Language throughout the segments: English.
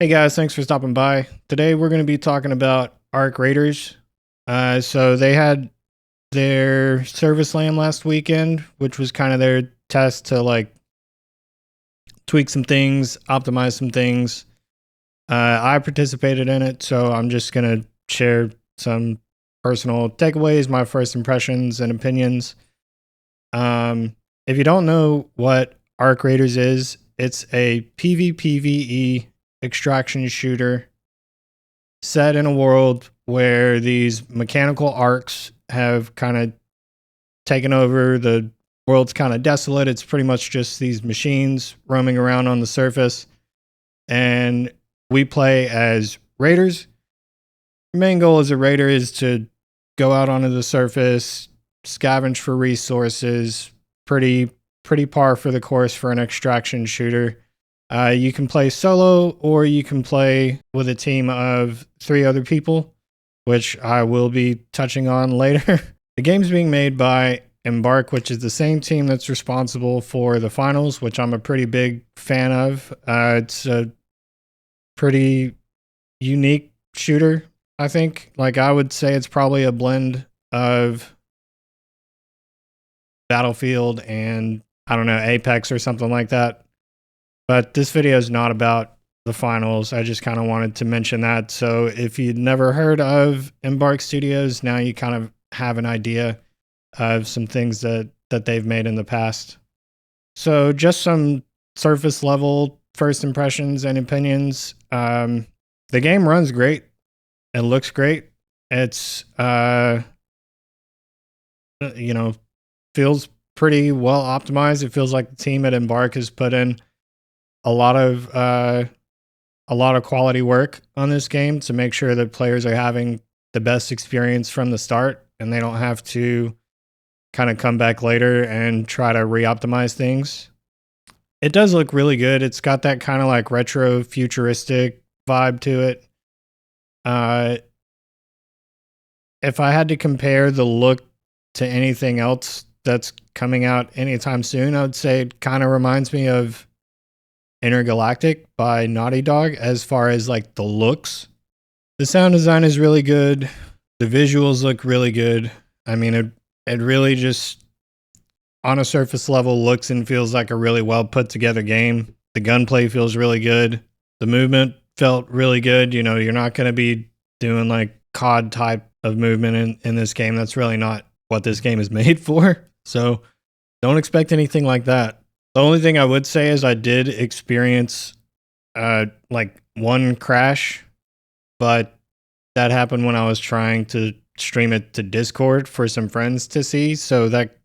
Hey guys, thanks for stopping by. Today we're going to be talking about Arc Raiders. So they had their service land last weekend, which was kind of their test to like tweak some things, optimize some things. I participated in it, so I'm just going to share some personal takeaways, my first impressions and opinions. If you don't know what Arc Raiders is, it's a PvPvE extraction shooter set in a world where these mechanical arcs have kind of taken over. The world's kind of desolate. It's pretty much just these machines roaming around on the surface. And we play as raiders. The main goal as a raider is to go out onto the surface, scavenge for resources. Pretty par for the course for an extraction shooter. You can play solo or you can play with a team of 3 other people, which I will be touching on later. The game's being made by Embark, which is the same team that's responsible for the finals, which I'm a pretty big fan of. It's a pretty unique shooter, I think. Like, I would say it's probably a blend of Battlefield and, I don't know, Apex or something like that. But this video is not about the finals. I just kind of wanted to mention that. So if you'd never heard of Embark Studios, now you kind of have an idea of some things that they've made in the past. So just some surface level first impressions and opinions. The game runs great. It looks great. It's, feels pretty well optimized. It feels like the team at Embark has put in a lot of quality work on this game to make sure that players are having the best experience from the start and they don't have to kind of come back later and try to re-optimize things. It does look really good. It's got that kind of like retro futuristic vibe to it. If I had to compare the look to anything else that's coming out anytime soon, I would say it kind of reminds me of Intergalactic by Naughty Dog as far as like the looks. The sound design is really good. The visuals look really good. I mean, it really just on a surface level looks and feels like a really well put together game. The gunplay feels really good. The movement felt really good. You know, you're not going to be doing like COD type of movement in this game. That's really not what this game is made for. So don't expect anything like that. The only thing I would say is I did experience like one crash, but that happened when I was trying to stream it to Discord for some friends to see. So that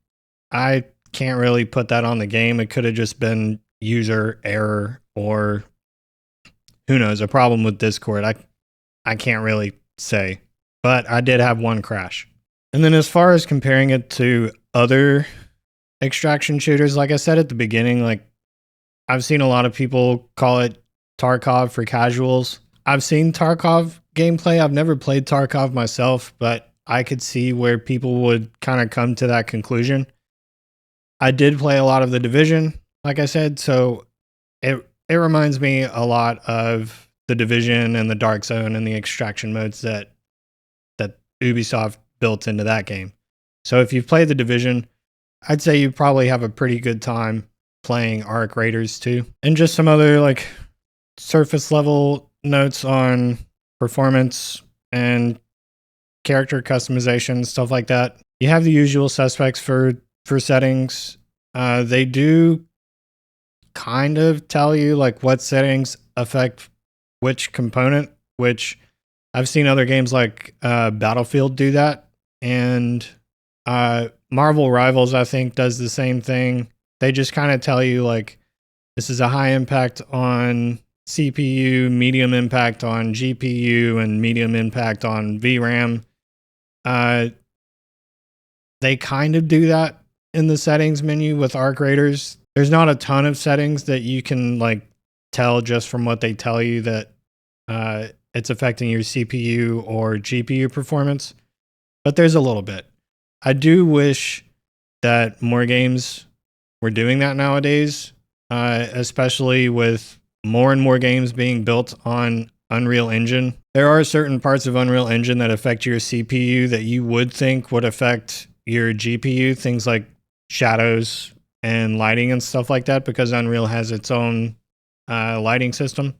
I can't really put that on the game. It could have just been user error or who knows, a problem with Discord. I can't really say, but I did have one crash. And then as far as comparing it to other extraction shooters, like I said at the beginning, like I've seen a lot of people call it Tarkov for casuals. I've seen Tarkov gameplay. I've never played Tarkov myself, but I could see where people would kind of come to that conclusion. I did play a lot of The Division, like I said, so it reminds me a lot of The Division and the Dark Zone and the extraction modes that Ubisoft built into that game. So if you've played The Division, I'd say you probably have a pretty good time playing Arc Raiders too. And just some other like surface level notes on performance and character customization, stuff like that. You have the usual suspects for settings. They do kind of tell you like what settings affect which component, which I've seen other games like Battlefield do that. And Marvel Rivals, I think, does the same thing. They just kind of tell you, like, this is a high impact on CPU, medium impact on GPU, and medium impact on VRAM. They kind of do that in the settings menu with Arc Raiders. There's not a ton of settings that you can, like, tell just from what they tell you that it's affecting your CPU or GPU performance, but there's a little bit. I do wish that more games were doing that nowadays, especially with more and more games being built on Unreal Engine. There are certain parts of Unreal Engine that affect your CPU that you would think would affect your GPU, things like shadows and lighting and stuff like that, because Unreal has its own lighting system.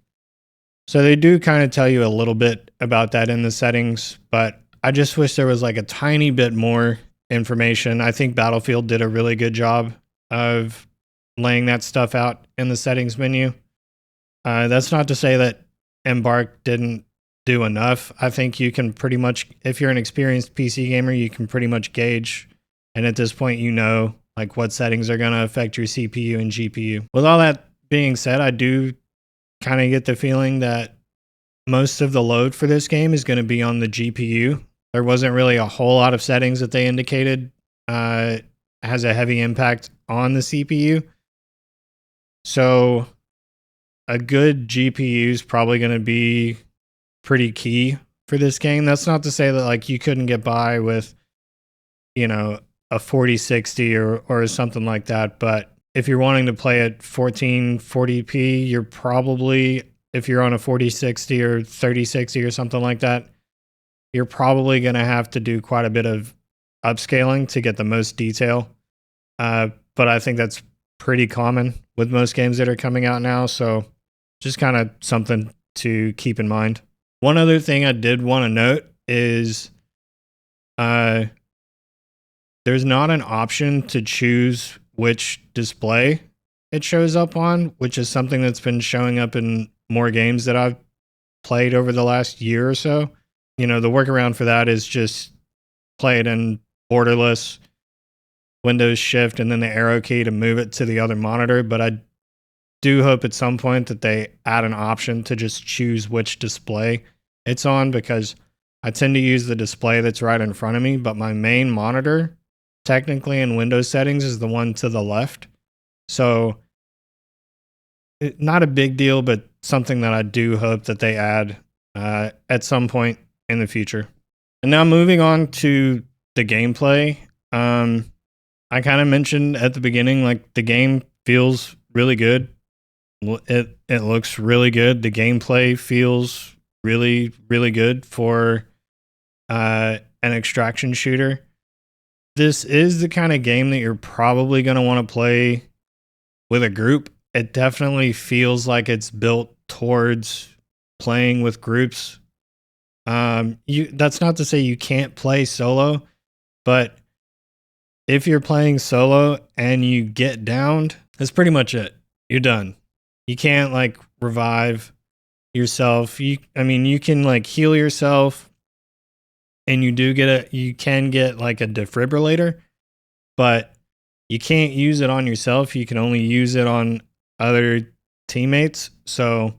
So they do kind of tell you a little bit about that in the settings, but I just wish there was like a tiny bit more information. I think Battlefield did a really good job of laying that stuff out in the settings menu. That's not to say that Embark didn't do enough. I think you can pretty much, if you're an experienced PC gamer, you can pretty much gauge, and at this point you know like what settings are going to affect your CPU and GPU. With all that being said, I do kind of get the feeling that most of the load for this game is going to be on the GPU. There wasn't really a whole lot of settings that they indicated has a heavy impact on the CPU. So a good GPU is probably going to be pretty key for this game. That's not to say that like you couldn't get by with, you know, a 4060 or something like that, but if you're wanting to play at 1440p, you're probably, if you're on a 4060 or 3060 or something like that, you're probably going to have to do quite a bit of upscaling to get the most detail. But I think that's pretty common with most games that are coming out now. So just kind of something to keep in mind. One other thing I did want to note is there's not an option to choose which display it shows up on, which is something that's been showing up in more games that I've played over the last year or so. You know, the workaround for that is just play it in borderless, Windows Shift, and then the arrow key to move it to the other monitor. But I do hope at some point that they add an option to just choose which display it's on, because I tend to use the display that's right in front of me, but my main monitor, technically in Windows settings, is the one to the left. So not a big deal, but something that I do hope that they add at some point in the future. And now moving on to the gameplay. I kind of mentioned at the beginning, like the game feels really good. It looks really good. The gameplay feels really, really good for an extraction shooter. This is the kind of game that you're probably going to want to play with a group. It definitely feels like it's built towards playing with groups. That's not to say you can't play solo, but if you're playing solo and you get downed, that's pretty much it. You're done. You can't like revive yourself. You can like heal yourself, and you can get like a defibrillator, but you can't use it on yourself. You can only use it on other teammates. So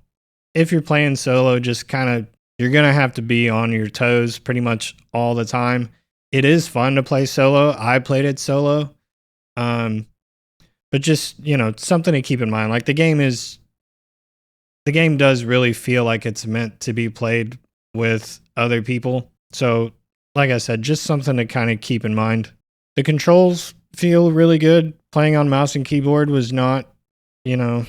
if you're playing solo, just kind of, you're going to have to be on your toes pretty much all the time. It is fun to play solo. I played it solo. But just, you know, something to keep in mind. Like the game does really feel like it's meant to be played with other people. So, like I said, just something to kind of keep in mind. The controls feel really good. Playing on mouse and keyboard was not, you know,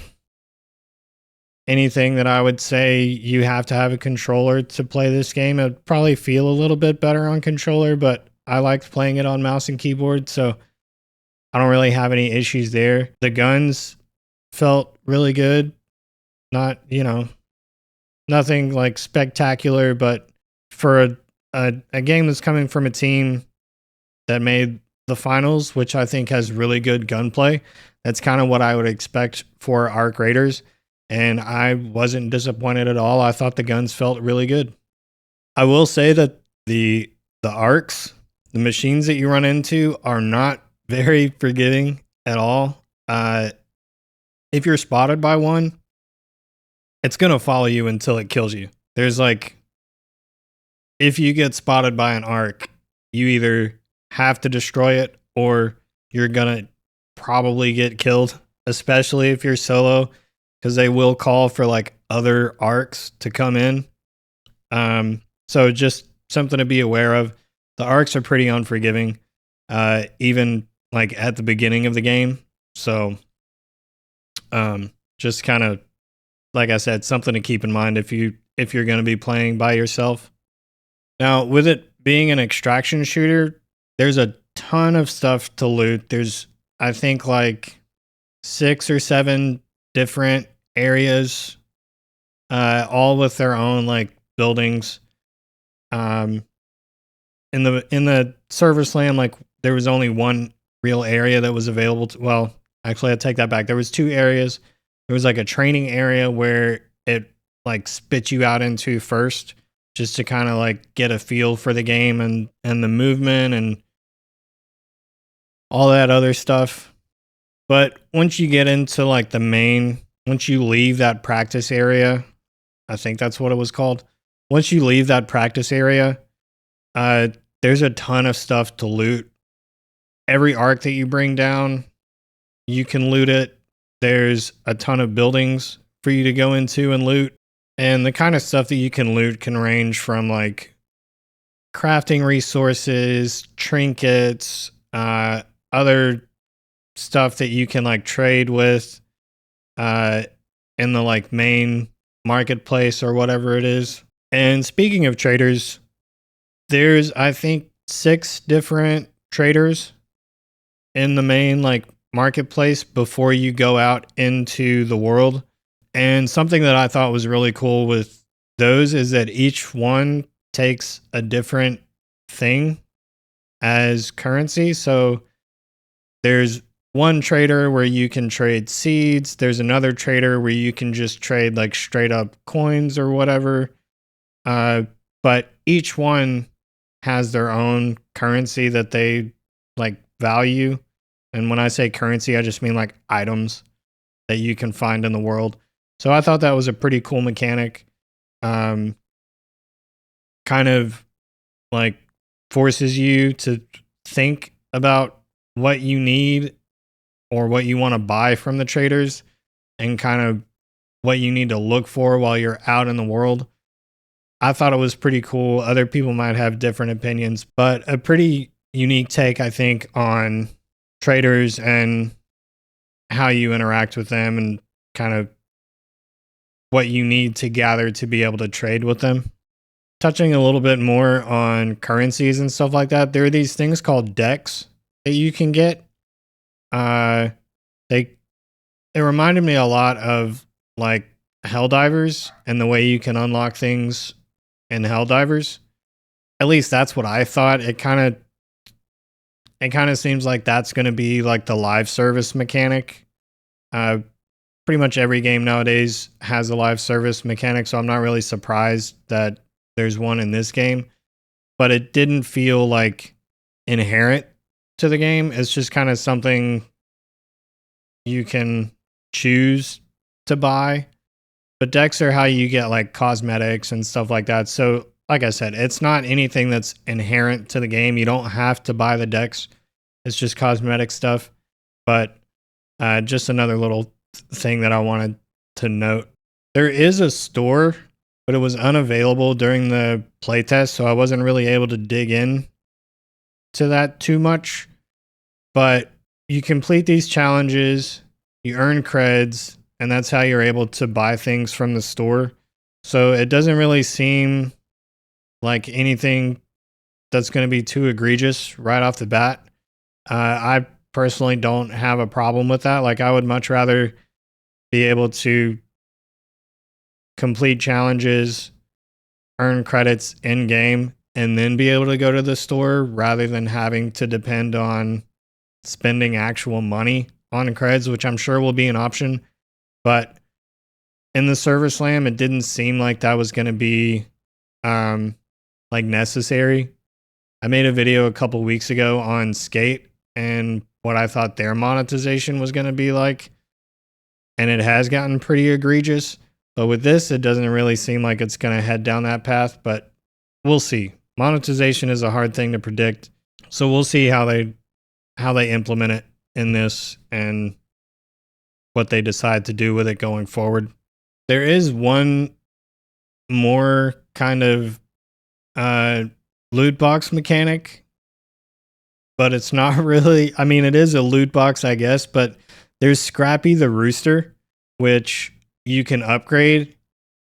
anything that I would say you have to have a controller to play this game. It would probably feel a little bit better on controller, but I liked playing it on mouse and keyboard, so I don't really have any issues there. The guns felt really good. Not, you know, nothing like spectacular, but for a game that's coming from a team that made the finals, which I think has really good gunplay, that's kind of what I would expect for Arc Raiders. And I wasn't disappointed at all. I thought the guns felt really good. I will say that the arcs, the machines that you run into, are not very forgiving at all. If you're spotted by one, it's going to follow you until it kills you. There's like, if you get spotted by an arc, you either have to destroy it or you're going to probably get killed, especially if you're solo, because they will call for like other arcs to come in. So just something to be aware of. The arcs are pretty unforgiving, even like at the beginning of the game. So just kind of like I said, something to keep in mind if you're going to be playing by yourself. Now, with it being an extraction shooter, there's a ton of stuff to loot. There's, I think, like 6 or 7 different areas, all with their own like buildings. Um, in the service land, like there was only one real area that was available to, well, actually I take that back. There was 2 areas. There was like a training area where it like spit you out into first, just to kind of like get a feel for the game and the movement and all that other stuff. But once you get into like once you leave that practice area, I think that's what it was called. Once you leave that practice area, uh, there's a ton of stuff to loot. Every arc that you bring down, you can loot it. There's a ton of buildings for you to go into and loot. And the kind of stuff that you can loot can range from like crafting resources, trinkets, other stuff that you can like trade with in the like main marketplace or whatever it is. And speaking of traders, there's I think 6 different traders in the main like marketplace before you go out into the world. And something that I thought was really cool with those is that each one takes a different thing as currency. So there's one trader where you can trade seeds. There's another trader where you can just trade like straight up coins or whatever. But each one has their own currency that they like value. And when I say currency, I just mean like items that you can find in the world. So I thought that was a pretty cool mechanic. Kind of like forces you to think about what you need or what you want to buy from the traders and kind of what you need to look for while you're out in the world. I thought it was pretty cool. Other people might have different opinions, but a pretty unique take, I think, on traders and how you interact with them and kind of what you need to gather to be able to trade with them. Touching a little bit more on currencies and stuff like that, there are these things called decks that you can get. They reminded me a lot of like Helldivers and the way you can unlock things in Helldivers. At least that's what I thought. It kind of seems like that's going to be like the live service mechanic. Pretty much every game nowadays has a live service mechanic, so I'm not really surprised that there's one in this game. But it didn't feel like inherent to the game. It's just kind of something you can choose to buy. But decks are how you get like cosmetics and stuff like that. So, like I said, it's not anything that's inherent to the game. You don't have to buy the decks. It's just cosmetic stuff. But just another little thing that I wanted to note. There is a store, but it was unavailable during the playtest, so I wasn't really able to dig in to that too much. But you complete these challenges, you earn creds, and that's how you're able to buy things from the store. So it doesn't really seem like anything that's going to be too egregious right off the bat. I personally don't have a problem with that. Like, I would much rather be able to complete challenges, earn credits in game, and then be able to go to the store rather than having to depend on spending actual money on creds, which I'm sure will be an option. But in the server slam, it didn't seem like that was going to be like necessary. I made a video a couple weeks ago on Skate and what I thought their monetization was going to be like. And it has gotten pretty egregious. But with this, it doesn't really seem like it's going to head down that path. But we'll see. Monetization is a hard thing to predict. So we'll see how they implement it in this and what they decide to do with it going forward. There is one more kind of loot box mechanic, but it's not really, I mean, it is a loot box, I guess, but there's Scrappy the Rooster, which you can upgrade,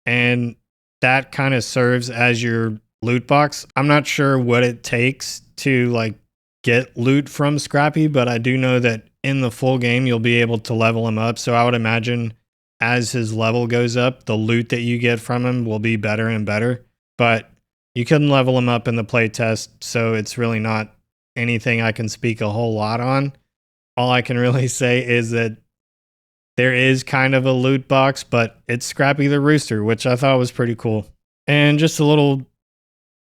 and that kind of serves as your loot box. I'm not sure what it takes to like get loot from Scrappy, but I do know that in the full game you'll be able to level him up. So I would imagine as his level goes up, the loot that you get from him will be better and better. But you couldn't level him up in the playtest, so it's really not anything I can speak a whole lot on. All I can really say is that there is kind of a loot box, but it's Scrappy the Rooster, which I thought was pretty cool. And just a little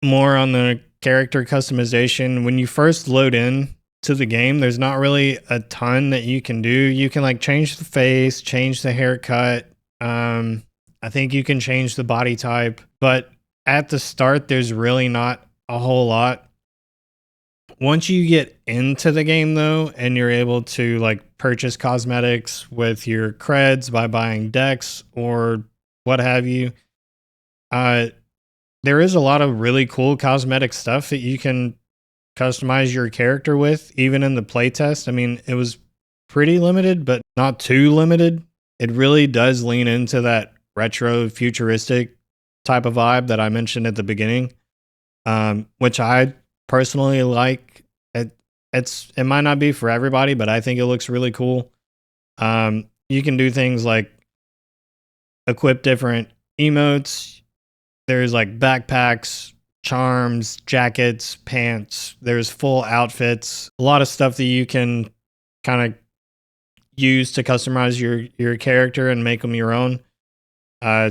more on the character customization. When you first load in to the game, there's not really a ton that you can do. You can like change the face, change the haircut. I think you can change the body type, but at the start, there's really not a whole lot. Once you get into the game though, and you're able to like purchase cosmetics with your creds by buying decks or what have you, there is a lot of really cool cosmetic stuff that you can customize your character with, even in the playtest. I mean, it was pretty limited, but not too limited. It really does lean into that retro futuristic type of vibe that I mentioned at the beginning, which I personally like. It might not be for everybody, but I think it looks really cool. You can do things like equip different emotes. There's like backpacks, charms, jackets, pants. There's full outfits. A lot of stuff that you can kind of use to customize your character and make them your own.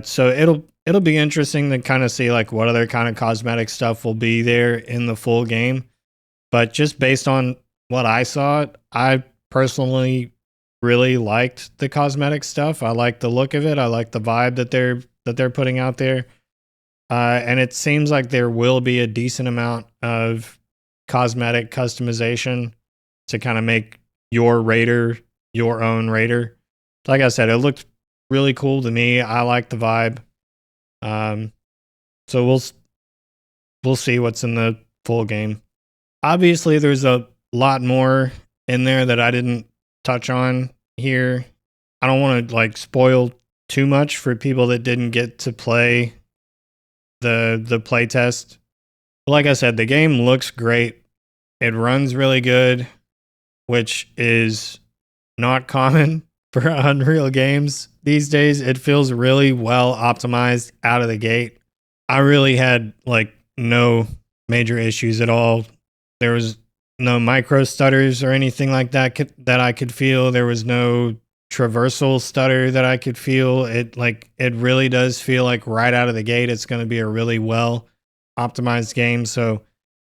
So it'll be interesting to kind of see like what other kind of cosmetic stuff will be there in the full game. But just based on what I saw, I personally really liked the cosmetic stuff. I like the look of it. I like the vibe that they're putting out there. And it seems like there will be a decent amount of cosmetic customization to kind of make your raider your own raider. Like I said, it looked really cool to me. I like the vibe. So we'll see what's in the full game. Obviously, there's a lot more in there that I didn't touch on here. I don't want to like spoil too much for people that didn't get to play the playtest. But like I said, the game looks great. It runs really good, which is not common for Unreal games these days. It feels really well optimized out of the gate. I really had like no major issues at all. There was no micro stutters or anything like that that I could feel. There was no traversal stutter that I could feel. It really does feel like right out of the gate it's going to be a really well optimized game. So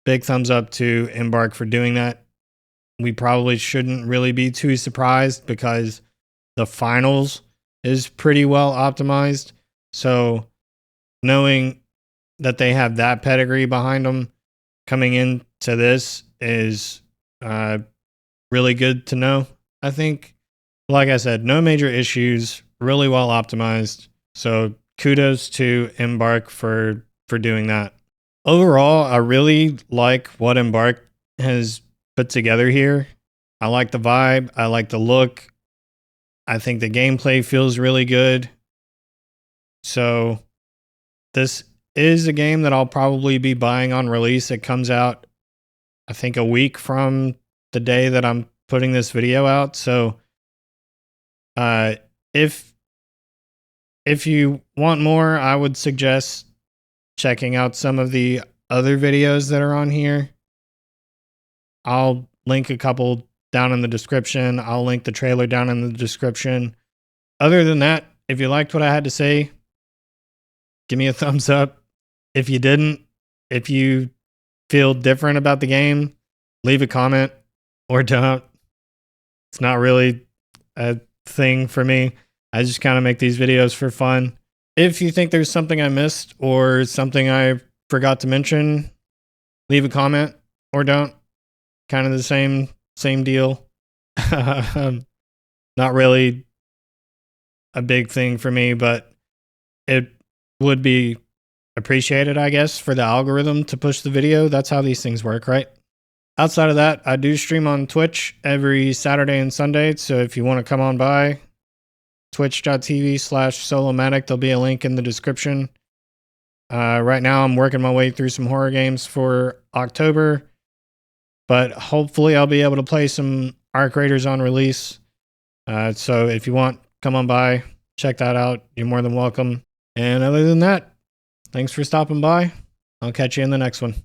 big thumbs up to Embark for doing that. We probably shouldn't really be too surprised because the finals is pretty well optimized. So knowing that they have that pedigree behind them coming into this is really good to know. I think, like I said, no major issues, really well optimized. So kudos to Embark for doing that. Overall, I really like what Embark has put together here. I like the vibe. I like the look. I think the gameplay feels really good. So this is a game that I'll probably be buying on release. It comes out, I think, a week from the day that I'm putting this video out. So if you want more, I would suggest checking out some of the other videos that are on here. I'll link a couple down in the description. I'll link the trailer down in the description. Other than that, if you liked what I had to say, give me a thumbs up. If you didn't, if you feel different about the game, leave a comment or don't. It's not really a thing for me. I just kind of make these videos for fun. If you think there's something I missed or something I forgot to mention, leave a comment or don't. Kind of the same deal. Not really a big thing for me, but it would be appreciated, I guess, for the algorithm to push the video. That's how these things work, right? Outside of that, I do stream on Twitch every Saturday and Sunday. So if you want to come on by, twitch.tv/solomatic. There'll be a link in the description. Right now, I'm working my way through some horror games for October, but hopefully I'll be able to play some Arc Raiders on release. So if you want, come on by, check that out. You're more than welcome. And other than that, thanks for stopping by. I'll catch you in the next one.